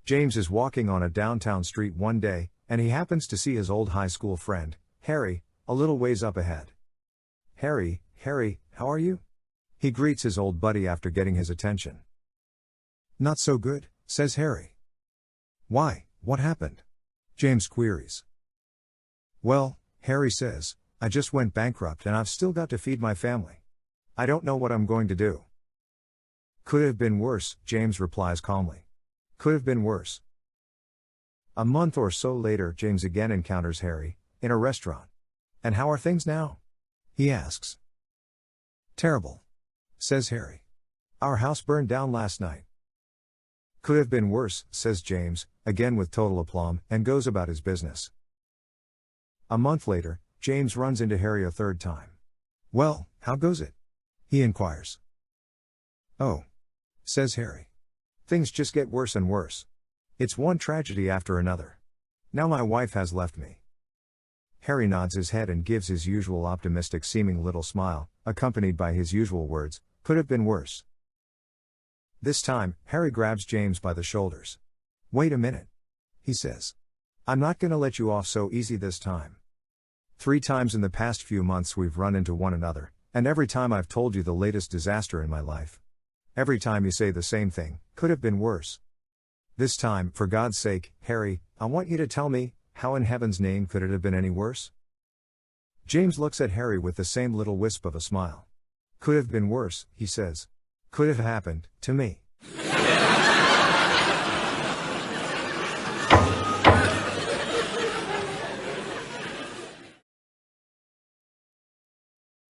James is walking on a downtown street one day, and he happens to see his old high school friend, Harry, a little ways up ahead. Harry, how are you? He greets his old buddy after getting his attention. Not so good, says Harry. Why, what happened? James queries. Well, Harry says, I just went bankrupt and I've still got to feed my family. I don't know what I'm going to do. Could have been worse, James replies calmly. Could have been worse. A month or so later, James again encounters Harry, in a restaurant. And how are things now? He asks. Terrible, says Harry. Our house burned down last night. Could have been worse, says James, again with total aplomb, and goes about his business. A month later, James runs into Harry a third time. Well, how goes it? He inquires. Oh, says Harry. Things just get worse and worse. It's one tragedy after another. Now my wife has left me. Harry nods his head and gives his usual optimistic seeming little smile, accompanied by his usual words, could have been worse. This time, Harry grabs James by the shoulders. Wait a minute, he says. I'm not gonna let you off so easy this time. 3 times in the past few months we've run into one another, and every time I've told you the latest disaster in my life. Every time you say the same thing, could have been worse. This time, for God's sake, Harry, I want you to tell me, how in heaven's name could it have been any worse? James looks at Harry with the same little wisp of a smile. Could have been worse, he says. Could have happened, to me.